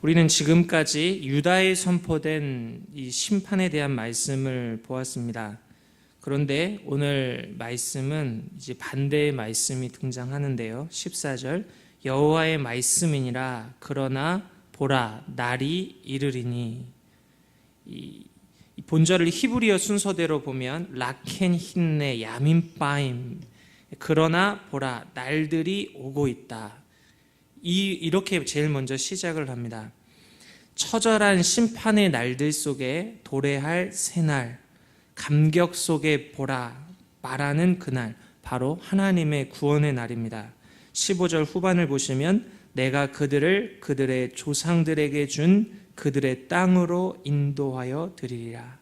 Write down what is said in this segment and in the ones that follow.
우리는 지금까지 유다에 선포된 이 심판에 대한 말씀을 보았습니다. 그런데 오늘 말씀은 이제 반대의 말씀이 등장하는데요. 14절 여호와의 말씀이니라 그러나 보라 날이 이르리니, 이 본절을 히브리어 순서대로 보면 라켄 힌네 야민바임, 그러나 보라 날들이 오고 있다. 이렇게 제일 먼저 시작을 합니다. 처절한 심판의 날들 속에 도래할 새날, 감격 속에 보라 말하는 그날, 바로 하나님의 구원의 날입니다. 15절 후반을 보시면 내가 그들을 그들의 조상들에게 준 그들의 땅으로 인도하여 드리리라.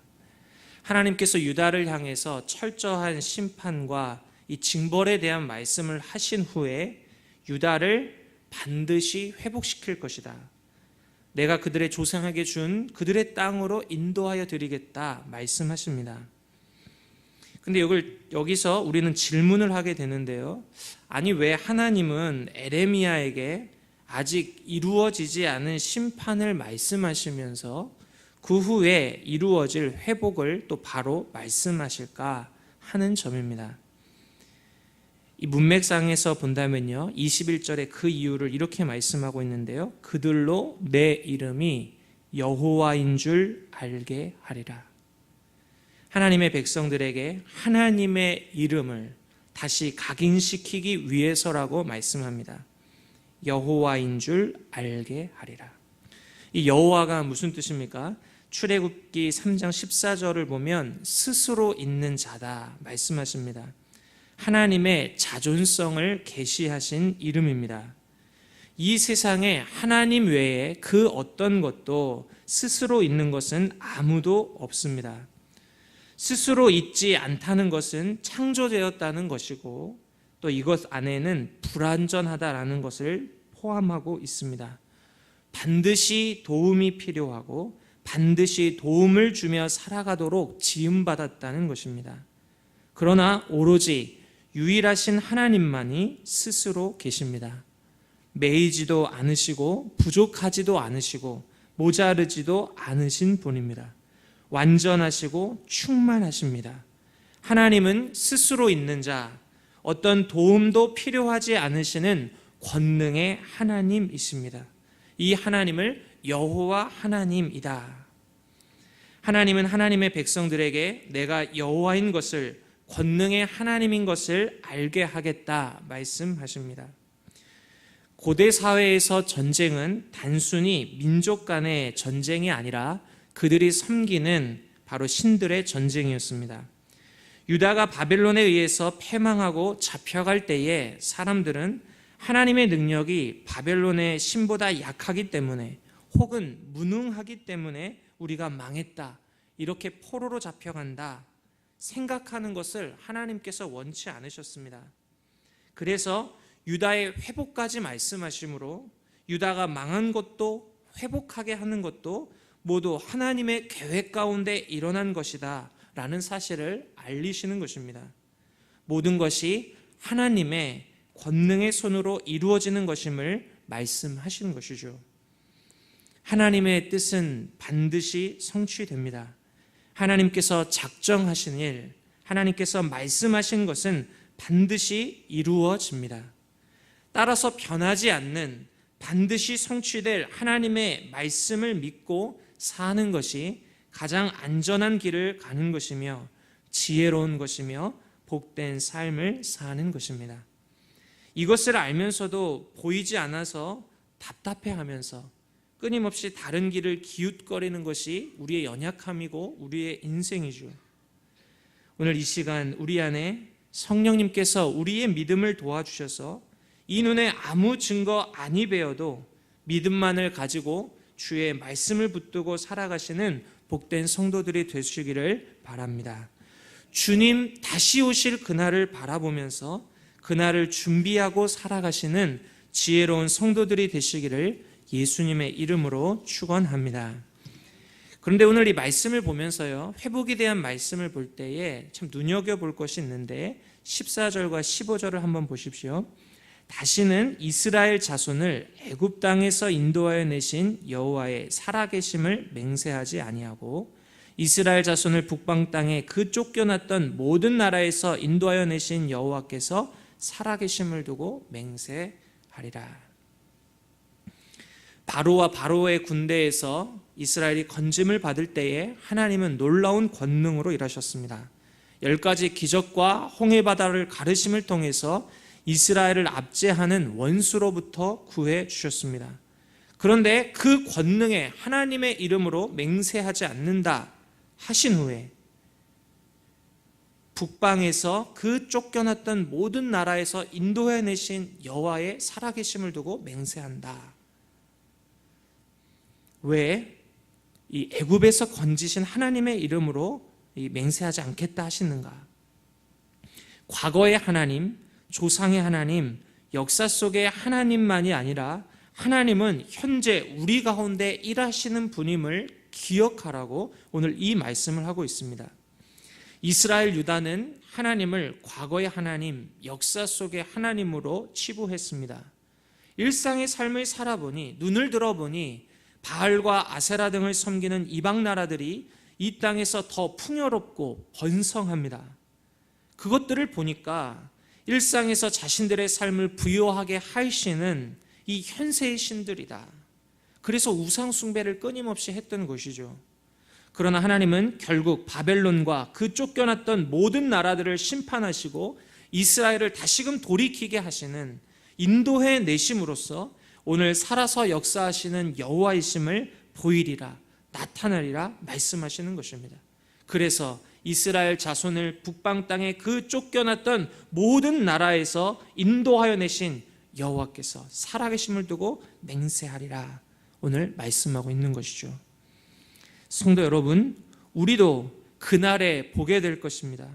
하나님께서 유다를 향해서 철저한 심판과 이 징벌에 대한 말씀을 하신 후에 유다를 반드시 회복시킬 것이다. 내가 그들의 조상에게 준 그들의 땅으로 인도하여 드리겠다 말씀하십니다. 근데 여기서 우리는 질문을 하게 되는데요. 아니 왜 하나님은 에레미야에게 아직 이루어지지 않은 심판을 말씀하시면서 그 후에 이루어질 회복을 또 바로 말씀하실까 하는 점입니다. 이 문맥상에서 본다면요, 21절에 그 이유를 이렇게 말씀하고 있는데요. 그들로 내 이름이 여호와인 줄 알게 하리라. 하나님의 백성들에게 하나님의 이름을 다시 각인시키기 위해서라고 말씀합니다. 여호와인 줄 알게 하리라. 이 여호와가 무슨 뜻입니까? 출애굽기 3장 14절을 보면 스스로 있는 자다 말씀하십니다. 하나님의 자존성을 계시하신 이름입니다. 이 세상에 하나님 외에 그 어떤 것도 스스로 있는 것은 아무도 없습니다. 스스로 있지 않다는 것은 창조되었다는 것이고 또 이것 안에는 불완전하다라는 것을 포함하고 있습니다. 반드시 도움이 필요하고 반드시 도움을 주며 살아가도록 지음받았다는 것입니다. 그러나 오로지 유일하신 하나님만이 스스로 계십니다. 매이지도 않으시고 부족하지도 않으시고 모자르지도 않으신 분입니다. 완전하시고 충만하십니다. 하나님은 스스로 있는 자, 어떤 도움도 필요하지 않으시는 권능의 하나님이십니다. 이 하나님을 여호와 하나님이다. 하나님은 하나님의 백성들에게 내가 여호와인 것을, 권능의 하나님인 것을 알게 하겠다 말씀하십니다. 고대 사회에서 전쟁은 단순히 민족 간의 전쟁이 아니라 그들이 섬기는 바로 신들의 전쟁이었습니다. 유다가 바벨론에 의해서 패망하고 잡혀갈 때에 사람들은 하나님의 능력이 바벨론의 신보다 약하기 때문에 혹은 무능하기 때문에 우리가 망했다, 이렇게 포로로 잡혀간다 생각하는 것을 하나님께서 원치 않으셨습니다. 그래서 유다의 회복까지 말씀하시므로 유다가 망한 것도 회복하게 하는 것도 모두 하나님의 계획 가운데 일어난 것이다 라는 사실을 알리시는 것입니다. 모든 것이 하나님의 권능의 손으로 이루어지는 것임을 말씀하시는 것이죠. 하나님의 뜻은 반드시 성취됩니다. 하나님께서 작정하신 일, 하나님께서 말씀하신 것은 반드시 이루어집니다. 따라서 변하지 않는 반드시 성취될 하나님의 말씀을 믿고 사는 것이 가장 안전한 길을 가는 것이며 지혜로운 것이며 복된 삶을 사는 것입니다. 이것을 알면서도 보이지 않아서 답답해하면서 끊임없이 다른 길을 기웃거리는 것이 우리의 연약함이고 우리의 인생이죠. 오늘 이 시간 우리 안에 성령님께서 우리의 믿음을 도와주셔서 이 눈에 아무 증거 아니 배어도 믿음만을 가지고 주의 말씀을 붙들고 살아가시는 복된 성도들이 되시기를 바랍니다. 주님 다시 오실 그날을 바라보면서 그날을 준비하고 살아가시는 지혜로운 성도들이 되시기를 예수님의 이름으로 축원합니다. 그런데 오늘 이 말씀을 보면서요, 회복에 대한 말씀을 볼 때에 참 눈여겨볼 것이 있는데 14절과 15절을 한번 보십시오. 다시는 이스라엘 자손을 애굽 땅에서 인도하여 내신 여호와의 살아계심을 맹세하지 아니하고 이스라엘 자손을 북방 땅에 그 쫓겨났던 모든 나라에서 인도하여 내신 여호와께서 살아계심을 두고 맹세하리라. 바로와 바로의 군대에서 이스라엘이 건짐을 받을 때에 하나님은 놀라운 권능으로 일하셨습니다. 10가지 기적과 홍해바다를 가르심을 통해서 이스라엘을 압제하는 원수로부터 구해 주셨습니다. 그런데 그 권능에 하나님의 이름으로 맹세하지 않는다 하신 후에 북방에서 그 쫓겨났던 모든 나라에서 인도해내신 여호와의 살아계심을 두고 맹세한다. 왜 이 애굽에서 건지신 하나님의 이름으로 맹세하지 않겠다 하시는가? 과거의 하나님, 조상의 하나님, 역사 속의 하나님만이 아니라 하나님은 현재 우리 가운데 일하시는 분임을 기억하라고 오늘 이 말씀을 하고 있습니다. 이스라엘 유다는 하나님을 과거의 하나님, 역사 속의 하나님으로 치부했습니다. 일상의 삶을 살아보니, 눈을 들어보니 바알과 아세라 등을 섬기는 이방 나라들이 이 땅에서 더 풍요롭고 번성합니다. 그것들을 보니까 일상에서 자신들의 삶을 부요하게 하시는 이 현세의 신들이다. 그래서 우상 숭배를 끊임없이 했던 것이죠. 그러나 하나님은 결국 바벨론과 그 쫓겨났던 모든 나라들을 심판하시고 이스라엘을 다시금 돌이키게 하시는 인도해 내심으로써 오늘 살아서 역사하시는 여호와이심을 보이리라, 나타나리라 말씀하시는 것입니다. 그래서 이스라엘 자손을 북방 땅에 그 쫓겨났던 모든 나라에서 인도하여 내신 여호와께서 살아계심을 두고 맹세하리라 오늘 말씀하고 있는 것이죠. 성도 여러분, 우리도 그날에 보게 될 것입니다.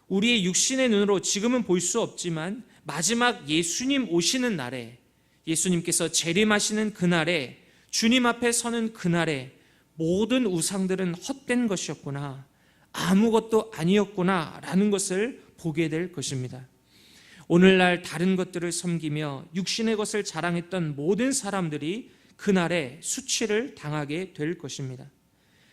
우리의 육신의 눈으로 지금은 볼 수 없지만 마지막 예수님 오시는 날에, 예수님께서 재림하시는 그날에, 주님 앞에 서는 그날에 모든 우상들은 헛된 것이었구나, 아무것도 아니었구나 라는 것을 보게 될 것입니다. 오늘날 다른 것들을 섬기며 육신의 것을 자랑했던 모든 사람들이 그날에 수치를 당하게 될 것입니다.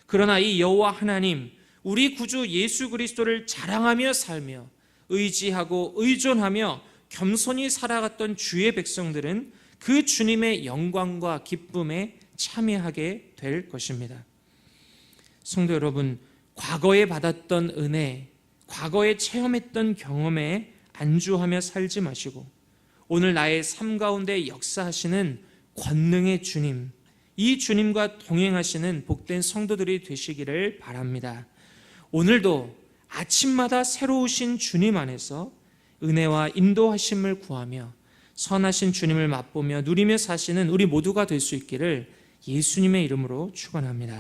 그러나 이 여호와 하나님, 우리 구주 예수 그리스도를 자랑하며 살며 의지하고 의존하며 겸손히 살아갔던 주의 백성들은 그 주님의 영광과 기쁨에 참여하게 될 것입니다. 성도 여러분, 과거에 받았던 은혜, 과거에 체험했던 경험에 안주하며 살지 마시고 오늘 나의 삶 가운데 역사하시는 권능의 주님, 이 주님과 동행하시는 복된 성도들이 되시기를 바랍니다. 오늘도 아침마다 새로우신 주님 안에서 은혜와 인도하심을 구하며 선하신 주님을 맛보며 누리며 사시는 우리 모두가 될 수 있기를 예수님의 이름으로 축원합니다.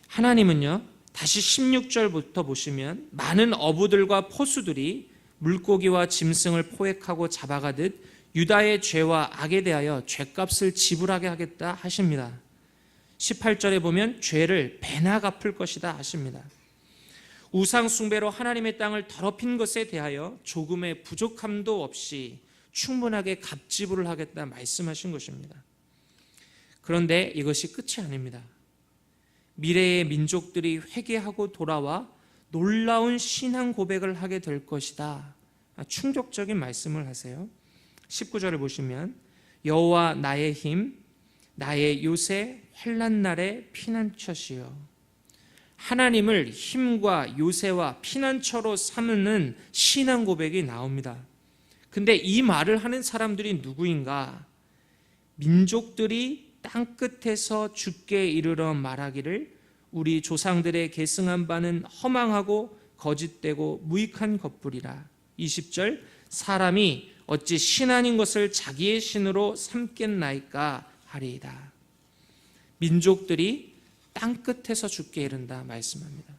하나님은요, 다시 16절부터 보시면 많은 어부들과 포수들이 물고기와 짐승을 포획하고 잡아가듯 유다의 죄와 악에 대하여 죄값을 지불하게 하겠다 하십니다. 18절에 보면 죄를 배나 갚을 것이다 하십니다. 우상 숭배로 하나님의 땅을 더럽힌 것에 대하여 조금의 부족함도 없이 충분하게 값지불을 하겠다 말씀하신 것입니다. 그런데 이것이 끝이 아닙니다. 미래의 민족들이 회개하고 돌아와 놀라운 신앙 고백을 하게 될 것이다, 충격적인 말씀을 하세요. 19절을 보시면 여호와 나의 힘, 나의 요새, 환난 날의 피난처시여. 하나님을 힘과 요새와 피난처로 삼는 신앙 고백이 나옵니다. 근데 이 말을 하는 사람들이 누구인가? 민족들이 땅끝에서 죽게 이르러 말하기를 우리 조상들의 계승한 바는 허망하고 거짓되고 무익한 것뿐이라. 20절, 사람이 어찌 신 아닌 것을 자기의 신으로 삼겠나이까 하리이다. 민족들이 땅끝에서 죽게 이른다 말씀합니다.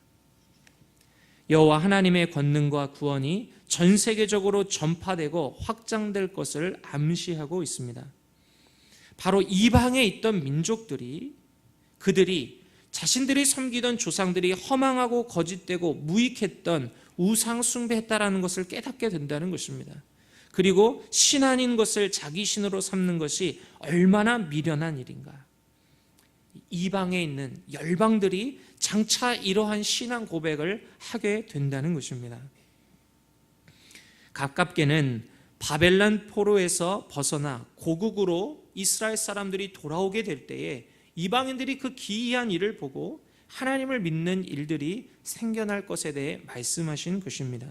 여호와 하나님의 권능과 구원이 전 세계적으로 전파되고 확장될 것을 암시하고 있습니다. 바로 이방에 있던 민족들이, 그들이 자신들이 섬기던 조상들이 허망하고 거짓되고 무익했던 우상 숭배했다라는 것을 깨닫게 된다는 것입니다. 그리고 신 아닌 것을 자기 신으로 삼는 것이 얼마나 미련한 일인가. 이방에 있는 열방들이 장차 이러한 신앙 고백을 하게 된다는 것입니다. 가깝게는 바벨론 포로에서 벗어나 고국으로 이스라엘 사람들이 돌아오게 될 때에 이방인들이 그 기이한 일을 보고 하나님을 믿는 일들이 생겨날 것에 대해 말씀하신 것입니다.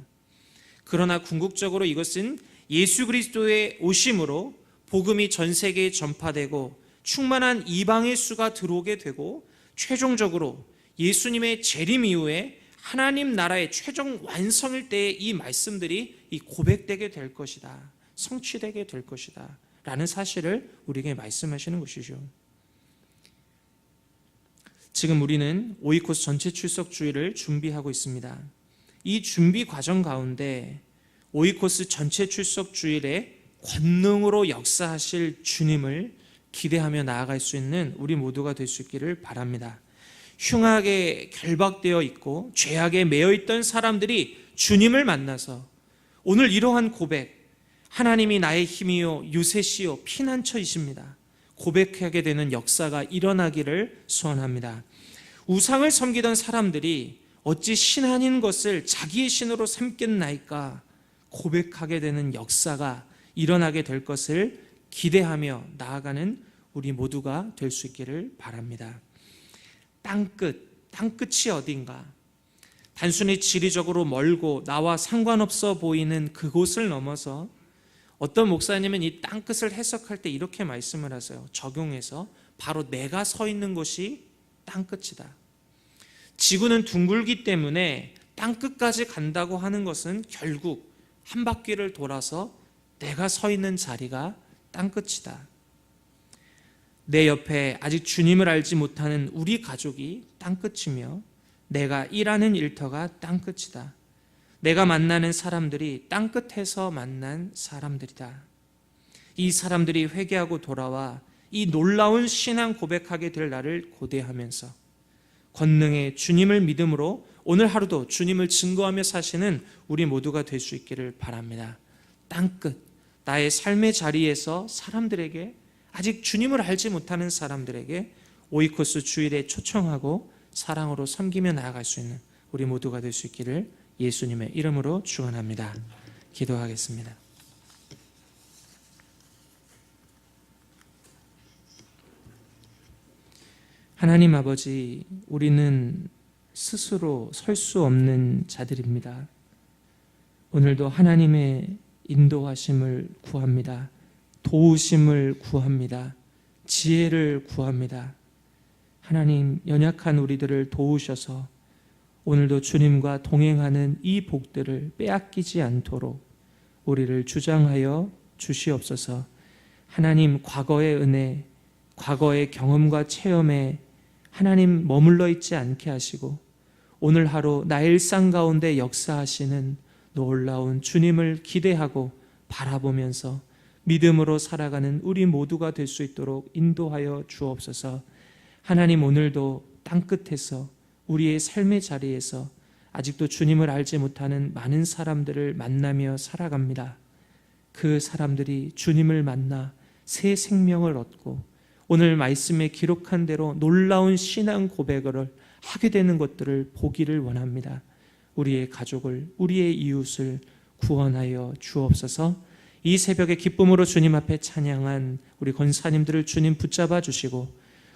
그러나 궁극적으로 이것은 예수 그리스도의 오심으로 복음이 전 세계에 전파되고 충만한 이방의 수가 들어오게 되고 최종적으로 예수님의 재림 이후에 하나님 나라의 최종 완성일 때에 이 말씀들이 이 고백되게 될 것이다, 성취되게 될 것이다 라는 사실을 우리에게 말씀하시는 것이죠. 지금 우리는 오이코스 전체 출석주일을 준비하고 있습니다. 이 준비 과정 가운데 오이코스 전체 출석주일에 권능으로 역사하실 주님을 기대하며 나아갈 수 있는 우리 모두가 될 수 있기를 바랍니다. 흉악에 결박되어 있고 죄악에 매여 있던 사람들이 주님을 만나서 오늘 이러한 고백, 하나님이 나의 힘이요 유세시요 피난처이십니다, 고백하게 되는 역사가 일어나기를 소원합니다. 우상을 섬기던 사람들이 어찌 신 아닌 것을 자기의 신으로 삼겠나이까 고백하게 되는 역사가 일어나게 될 것을 기대하며 나아가는 우리 모두가 될 수 있기를 바랍니다. 땅끝이 어딘가? 단순히 지리적으로 멀고 나와 상관없어 보이는 그곳을 넘어서 어떤 목사님은 이 땅끝을 해석할 때 이렇게 말씀을 하세요. 적용해서 바로 내가 서 있는 곳이 땅끝이다. 지구는 둥글기 때문에 땅끝까지 간다고 하는 것은 결국 한 바퀴를 돌아서 내가 서 있는 자리가 땅끝이다. 내 옆에 아직 주님을 알지 못하는 우리 가족이 땅끝이며 내가 일하는 일터가 땅끝이다. 내가 만나는 사람들이 땅끝에서 만난 사람들이다. 이 사람들이 회개하고 돌아와 이 놀라운 신앙 고백하게 될 날을 고대하면서 권능의 주님을 믿음으로 오늘 하루도 주님을 증거하며 사시는 우리 모두가 될 수 있기를 바랍니다. 땅끝, 나의 삶의 자리에서 사람들에게, 아직 주님을 알지 못하는 사람들에게 오이코스 주일에 초청하고 사랑으로 섬기며 나아갈 수 있는 우리 모두가 될 수 있기를 예수님의 이름으로 축원합니다. 기도하겠습니다. 하나님 아버지, 우리는 스스로 설 수 없는 자들입니다. 오늘도 하나님의 인도하심을 구합니다. 도우심을 구합니다. 지혜를 구합니다. 하나님, 연약한 우리들을 도우셔서 오늘도 주님과 동행하는 이 복들을 빼앗기지 않도록 우리를 주장하여 주시옵소서. 하나님, 과거의 은혜, 과거의 경험과 체험에 하나님 머물러 있지 않게 하시고 오늘 하루 나의 일상 가운데 역사하시는 놀라운 주님을 기대하고 바라보면서 믿음으로 살아가는 우리 모두가 될 수 있도록 인도하여 주옵소서. 하나님, 오늘도 땅끝에서 우리의 삶의 자리에서 아직도 주님을 알지 못하는 많은 사람들을 만나며 살아갑니다. 그 사람들이 주님을 만나 새 생명을 얻고 오늘 말씀에 기록한 대로 놀라운 신앙 고백을 하게 되는 것들을 보기를 원합니다. 우리의 가족을, 우리의 이웃을 구원하여 주옵소서. 이 새벽에 기쁨으로 주님 앞에 찬양한 우리 권사님들을 주님 붙잡아 주시고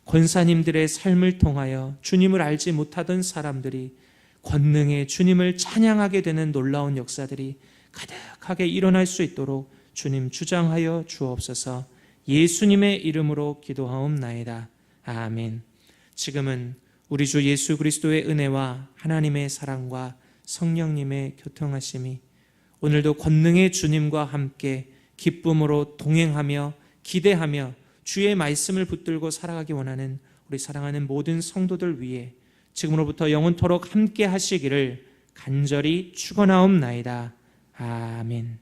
권사님들의 삶을 통하여 주님을 알지 못하던 사람들이 권능의 주님을 찬양하게 되는 놀라운 역사들이 가득하게 일어날 수 있도록 주님 주장하여 주옵소서. 예수님의 이름으로 기도하옵나이다. 아멘. 지금은 우리 주 예수 그리스도의 은혜와 하나님의 사랑과 성령님의 교통하심이 오늘도 권능의 주님과 함께 기쁨으로 동행하며 기대하며 주의 말씀을 붙들고 살아가기 원하는 우리 사랑하는 모든 성도들 위해 지금으로부터 영원토록 함께 하시기를 간절히 축원하옵나이다. 아멘.